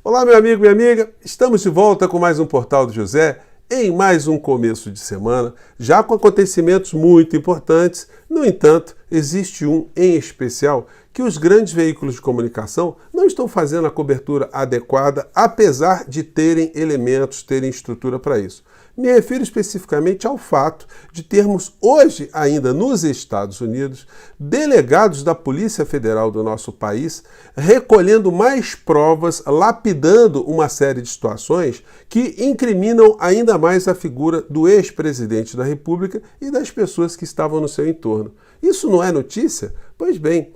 Olá, meu amigo, minha amiga. Estamos de volta com mais um Portal do José, em mais um começo de semana, já com acontecimentos muito importantes. No entanto, existe um em especial que os grandes veículos de comunicação não estão fazendo a cobertura adequada, apesar de terem elementos, terem estrutura para isso. Me refiro especificamente ao fato de termos hoje, ainda nos Estados Unidos, delegados da Polícia Federal do nosso país recolhendo mais provas, lapidando uma série de situações que incriminam ainda mais a figura do ex-presidente da República e das pessoas que estavam no seu entorno. Isso não é notícia? Pois bem,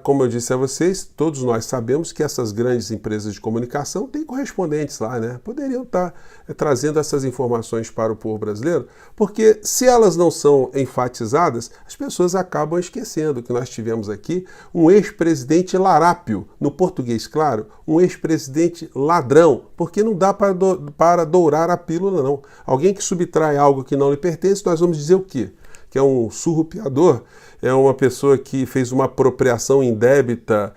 como eu disse a vocês, todos nós sabemos que essas grandes empresas de comunicação têm correspondentes lá, né? Poderiam estar trazendo essas informações para o povo brasileiro, porque se elas não são enfatizadas, as pessoas acabam esquecendo que nós tivemos aqui um ex-presidente larápio, no português claro, um ex-presidente ladrão, porque não dá para dourar a pílula, não. Alguém que subtrai algo que não lhe pertence, nós vamos dizer o quê? Que é um surrupiador, é uma pessoa que fez uma apropriação indébita,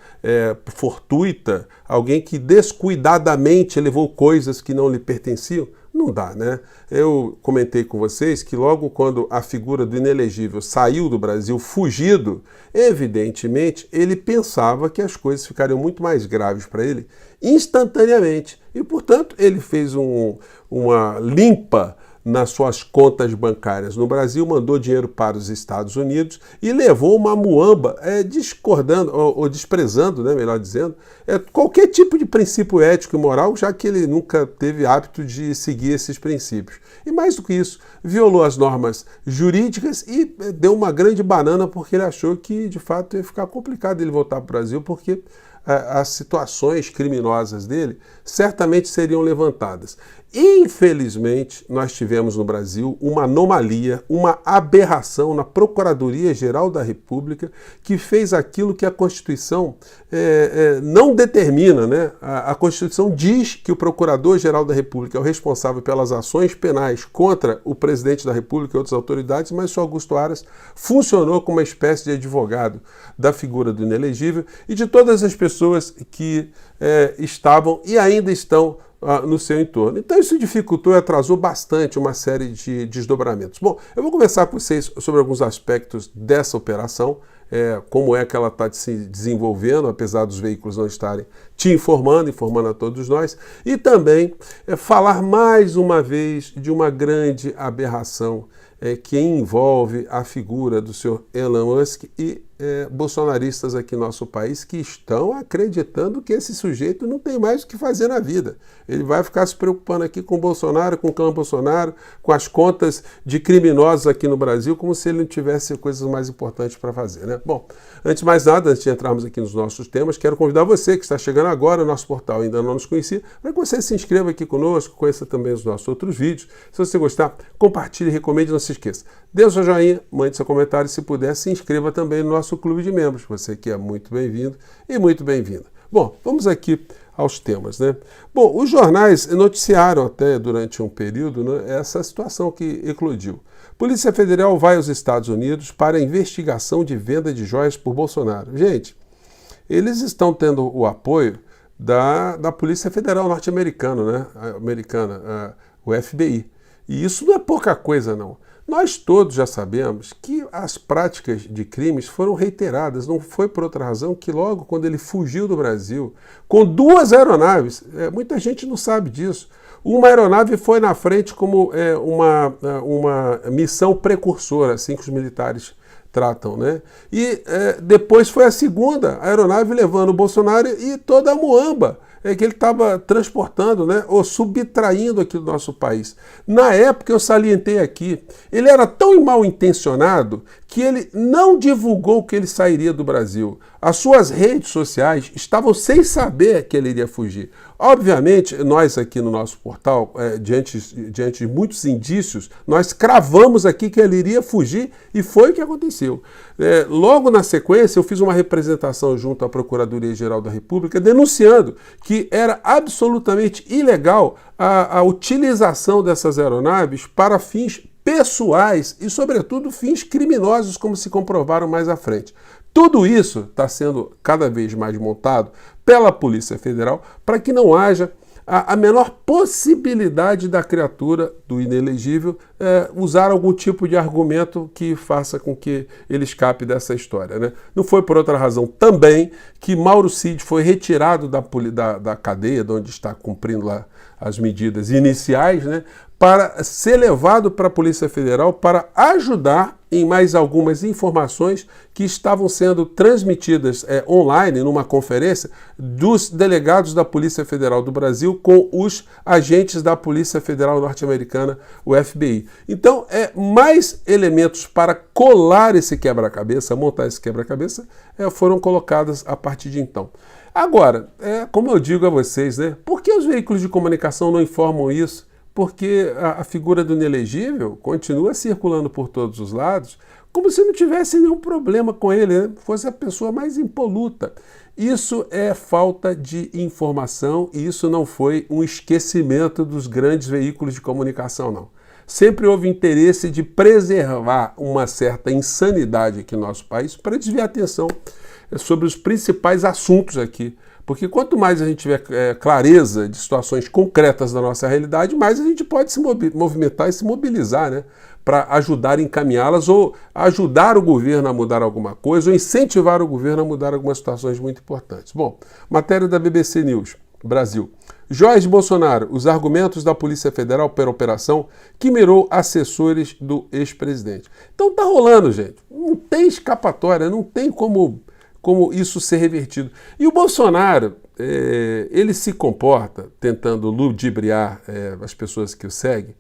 fortuita, alguém que descuidadamente levou coisas que não lhe pertenciam. Não dá, né? Eu comentei com vocês que logo quando a figura do inelegível saiu do Brasil fugido, evidentemente ele pensava que as coisas ficariam muito mais graves para ele instantaneamente. E, portanto, ele fez uma limpa nas suas contas bancárias no Brasil, mandou dinheiro para os Estados Unidos e levou uma muamba discordando, ou desprezando, né, melhor dizendo, qualquer tipo de princípio ético e moral, já que ele nunca teve hábito de seguir esses princípios. E mais do que isso, violou as normas jurídicas e deu uma grande banana porque ele achou que, de fato, ia ficar complicado ele voltar para o Brasil, porque as situações criminosas dele certamente seriam levantadas. Infelizmente, nós tivemos no Brasil uma anomalia, uma aberração na Procuradoria-Geral da República que fez aquilo que a Constituição não determina, né? A Constituição diz que o Procurador-Geral da República é o responsável pelas ações penais contra o Presidente da República e outras autoridades, mas o Augusto Aras funcionou como uma espécie de advogado da figura do inelegível e de todas as pessoas que estavam e ainda estão no seu entorno. Então isso dificultou e atrasou bastante uma série de desdobramentos. Bom, eu vou conversar com vocês sobre alguns aspectos dessa operação, como é que ela está se desenvolvendo, apesar dos veículos não estarem te informando a todos nós, e também falar mais uma vez de uma grande aberração que envolve a figura do senhor Elon Musk e bolsonaristas aqui no nosso país que estão acreditando que esse sujeito não tem mais o que fazer na vida. Ele vai ficar se preocupando aqui com o Bolsonaro, com o clã Bolsonaro, com as contas de criminosos aqui no Brasil, como se ele não tivesse coisas mais importantes para fazer, né? Bom, antes de mais nada, antes de entrarmos aqui nos nossos temas, quero convidar você que está chegando agora, o nosso portal ainda não nos conhecia, para que você se inscreva aqui conosco, conheça também os nossos outros vídeos. Se você gostar, compartilhe, recomende, não se esqueça. Dê o seu joinha, mande seu comentário, se puder, se inscreva também no nosso clube de membros. Você que é muito bem-vindo e muito bem-vinda. Bom, vamos aqui aos temas, né? Bom, os jornais noticiaram até durante um período, né, essa situação que eclodiu. Polícia Federal vai aos Estados Unidos para investigação de venda de joias por Bolsonaro. Gente, eles estão tendo o apoio da Polícia Federal norte-americana, né? O FBI. E isso não é pouca coisa, não. Nós todos já sabemos que as práticas de crimes foram reiteradas, não foi por outra razão que logo quando ele fugiu do Brasil, com 2 aeronaves, muita gente não sabe disso, uma aeronave foi na frente como uma missão precursora, assim que os militares tratam, né? E depois foi a segunda aeronave levando o Bolsonaro e toda a muamba que ele estava transportando, né, ou subtraindo aqui do nosso país. Na época, eu salientei aqui, ele era tão mal intencionado que ele não divulgou que ele sairia do Brasil. As suas redes sociais estavam sem saber que ele iria fugir. Obviamente, nós aqui no nosso portal, diante de muitos indícios, nós cravamos aqui que ele iria fugir e foi o que aconteceu. Logo na sequência, eu fiz uma representação junto à Procuradoria-Geral da República denunciando que era absolutamente ilegal a utilização dessas aeronaves para fins pessoais e, sobretudo, fins criminosos, como se comprovaram mais à frente. Tudo isso está sendo cada vez mais montado pela Polícia Federal para que não haja a menor possibilidade da criatura, do inelegível, usar algum tipo de argumento que faça com que ele escape dessa história, né? Não foi por outra razão também que Mauro Cid foi retirado da cadeia, de onde está cumprindo lá as medidas iniciais, né, para ser levado para a Polícia Federal para ajudar em mais algumas informações que estavam sendo transmitidas online numa conferência dos delegados da Polícia Federal do Brasil com os agentes da Polícia Federal norte-americana, o FBI. Então, mais elementos para colar esse quebra-cabeça, montar esse quebra-cabeça, foram colocados a partir de então. Agora, como eu digo a vocês, né, por que os veículos de comunicação não informam isso? Porque a figura do inelegível continua circulando por todos os lados, como se não tivesse nenhum problema com ele, né? Fosse a pessoa mais impoluta. Isso é falta de informação e isso não foi um esquecimento dos grandes veículos de comunicação, não. Sempre houve interesse de preservar uma certa insanidade aqui no nosso país para desviar a atenção sobre os principais assuntos aqui. Porque quanto mais a gente tiver clareza de situações concretas da nossa realidade, mais a gente pode se movimentar e se mobilizar, né, para ajudar a encaminhá-las ou ajudar o governo a mudar alguma coisa ou incentivar o governo a mudar algumas situações muito importantes. Bom, matéria da BBC News, Brasil. Jorge Bolsonaro, os argumentos da Polícia Federal para a operação que mirou assessores do ex-presidente. Então tá rolando, gente. Não tem escapatória, não tem como isso ser revertido. E o Bolsonaro, ele se comporta, tentando ludibriar as pessoas que o seguem,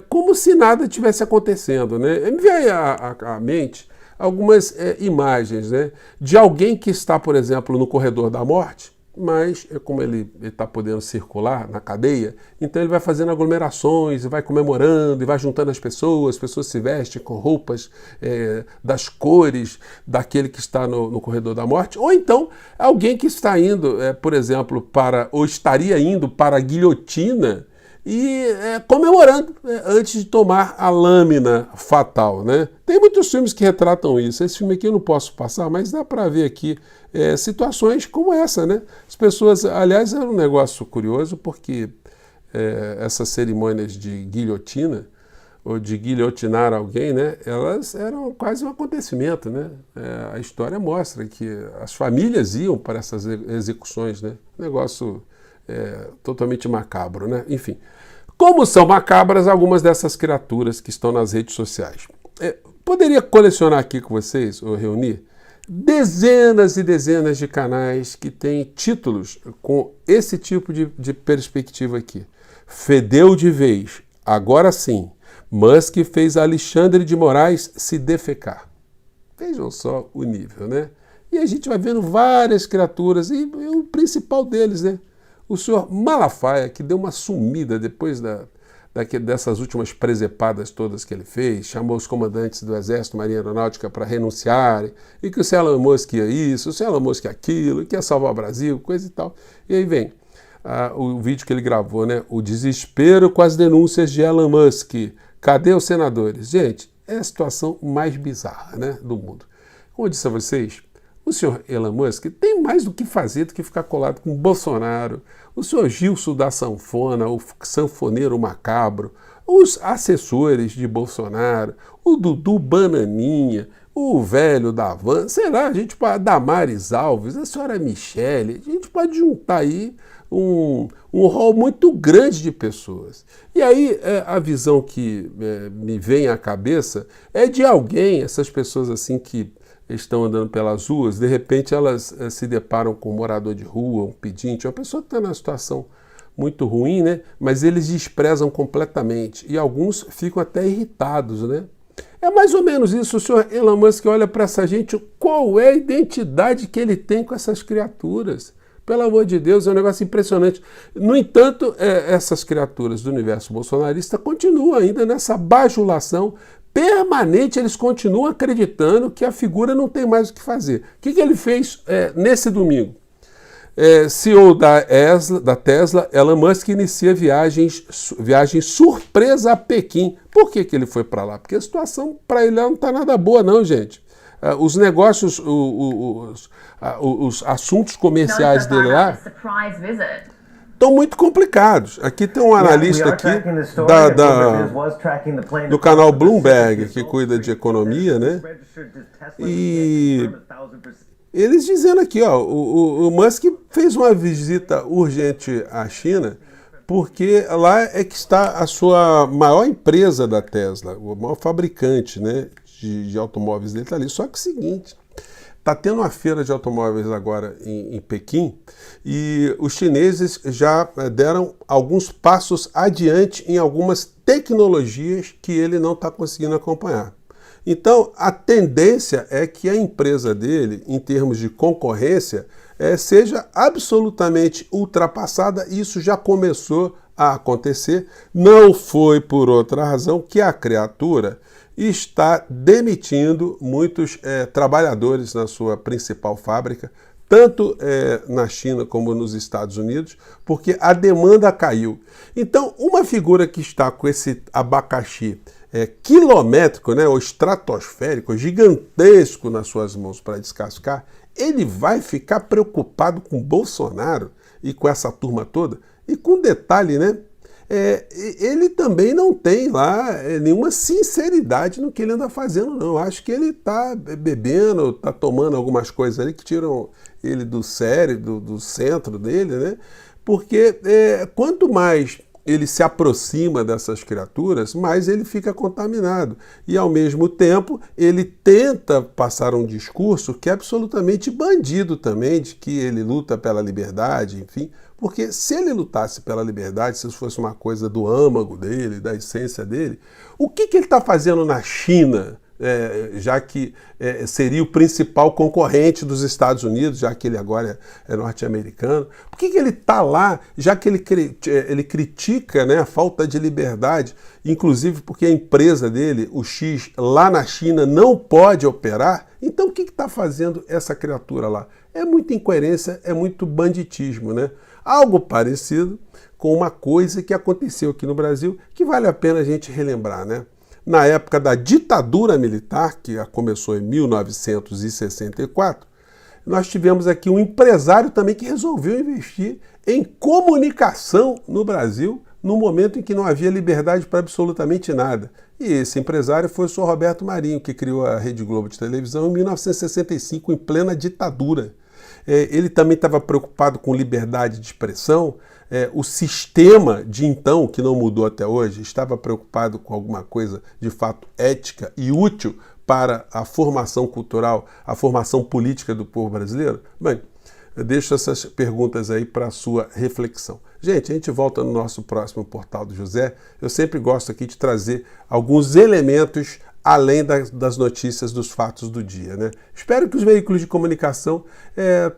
como se nada tivesse acontecendo, né? Me vem à mente algumas imagens, né, de alguém que está, por exemplo, no corredor da morte, mas como ele está podendo circular na cadeia, então ele vai fazendo aglomerações, e vai comemorando, e vai juntando as pessoas se vestem com roupas das cores daquele que está no corredor da morte, ou então alguém que está indo, por exemplo, ou estaria indo para a guilhotina e comemorando antes de tomar a lâmina fatal, né? Tem muitos filmes que retratam isso. Esse filme aqui eu não posso passar, mas dá para ver aqui situações como essa, né? As pessoas, aliás, era um negócio curioso porque essas cerimônias de guilhotina ou de guilhotinar alguém, né? Elas eram quase um acontecimento, né? A história mostra que as famílias iam para essas execuções, né? Negócio totalmente macabro, né? Enfim, como são macabras algumas dessas criaturas que estão nas redes sociais. Poderia colecionar aqui com vocês, ou reunir, dezenas e dezenas de canais que têm títulos com esse tipo de perspectiva aqui. Fedeu de vez, agora sim, Musk fez Alexandre de Moraes se defecar. Vejam só o nível, né? E a gente vai vendo várias criaturas, e o principal deles, né? O senhor Malafaia, que deu uma sumida depois dessas últimas presepadas todas que ele fez, chamou os comandantes do Exército, Marinha Aeronáutica para renunciarem, e que o Elon Musk ia isso, o Elon Musk aquilo, que ia salvar o Brasil, coisa e tal. E aí vem o vídeo que ele gravou, né? O desespero com as denúncias de Elon Musk. Cadê os senadores? Gente, é a situação mais bizarra, né, do mundo. Como eu disse a vocês, o senhor Elon Musk tem mais do que fazer do que ficar colado com o Bolsonaro, o senhor Gilson da Sanfona, o sanfoneiro macabro, os assessores de Bolsonaro, o Dudu Bananinha, o velho da Van, sei lá, a gente pode, a Damares Alves, a senhora Michele, a gente pode juntar aí um rol muito grande de pessoas. E aí a visão que me vem à cabeça é de alguém, essas pessoas assim que estão andando pelas ruas, de repente elas se deparam com um morador de rua, um pedinte, uma pessoa que está numa situação muito ruim, né? Mas eles desprezam completamente e alguns ficam até irritados, né? É mais ou menos isso. O senhor Elon Musk olha para essa gente, qual é a identidade que ele tem com essas criaturas? Pelo amor de Deus, é um negócio impressionante. No entanto, essas criaturas do universo bolsonarista continuam ainda nessa bajulação permanente, eles continuam acreditando que a figura não tem mais o que fazer. O que ele fez nesse domingo? CEO da Tesla, Elon Musk inicia viagem surpresa a Pequim. Por que ele foi para lá? Porque a situação para ele não está nada boa não, gente. os negócios, os assuntos comerciais dele lá estão muito complicados. Aqui tem um analista aqui do canal Bloomberg, que cuida de economia, né? E eles dizendo aqui, ó, o Musk fez uma visita urgente à China, porque lá é que está a sua maior empresa da Tesla, o maior fabricante, né, de automóveis dele está ali. Só que é o seguinte, está tendo uma feira de automóveis agora em Pequim e os chineses já deram alguns passos adiante em algumas tecnologias que ele não está conseguindo acompanhar. Então, a tendência é que a empresa dele, em termos de concorrência, seja absolutamente ultrapassada. Isso já começou a acontecer. Não foi por outra razão que a criatura está demitindo muitos trabalhadores na sua principal fábrica, tanto na China como nos Estados Unidos, porque a demanda caiu. Então, uma figura que está com esse abacaxi quilométrico, né, ou estratosférico, gigantesco nas suas mãos para descascar, ele vai ficar preocupado com Bolsonaro e com essa turma toda? E com detalhe, né? Ele também não tem lá nenhuma sinceridade no que ele anda fazendo, não. Acho que ele está bebendo, está tomando algumas coisas ali que tiram ele do sério, do centro dele, né? Porque quanto mais ele se aproxima dessas criaturas, mais ele fica contaminado. E, ao mesmo tempo, ele tenta passar um discurso que é absolutamente bandido também, de que ele luta pela liberdade, enfim. Porque se ele lutasse pela liberdade, se isso fosse uma coisa do âmago dele, da essência dele, o que ele está fazendo na China, já que seria o principal concorrente dos Estados Unidos, já que ele agora é norte-americano? Por que ele está lá, já que ele critica, né, a falta de liberdade, inclusive porque a empresa dele, o X, lá na China não pode operar? Então o que está fazendo essa criatura lá? É muita incoerência, é muito banditismo, né? Algo parecido com uma coisa que aconteceu aqui no Brasil, que vale a pena a gente relembrar, né? Na época da ditadura militar, que começou em 1964, nós tivemos aqui um empresário também que resolveu investir em comunicação no Brasil, no momento em que não havia liberdade para absolutamente nada. E esse empresário foi o senhor Roberto Marinho, que criou a Rede Globo de televisão em 1965, em plena ditadura. Ele também estava preocupado com liberdade de expressão. O sistema de então, que não mudou até hoje, estava preocupado com alguma coisa de fato ética e útil para a formação cultural, a formação política do povo brasileiro? Bem, eu deixo essas perguntas aí para a sua reflexão. Gente, a gente volta no nosso próximo Portal do José. Eu sempre gosto aqui de trazer alguns elementos além das notícias, dos fatos do dia, né? Espero que os veículos de comunicação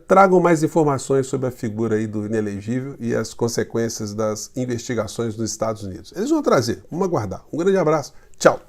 tragam mais informações sobre a figura aí do inelegível e as consequências das investigações nos Estados Unidos. Eles vão trazer, vamos aguardar. Um grande abraço, tchau!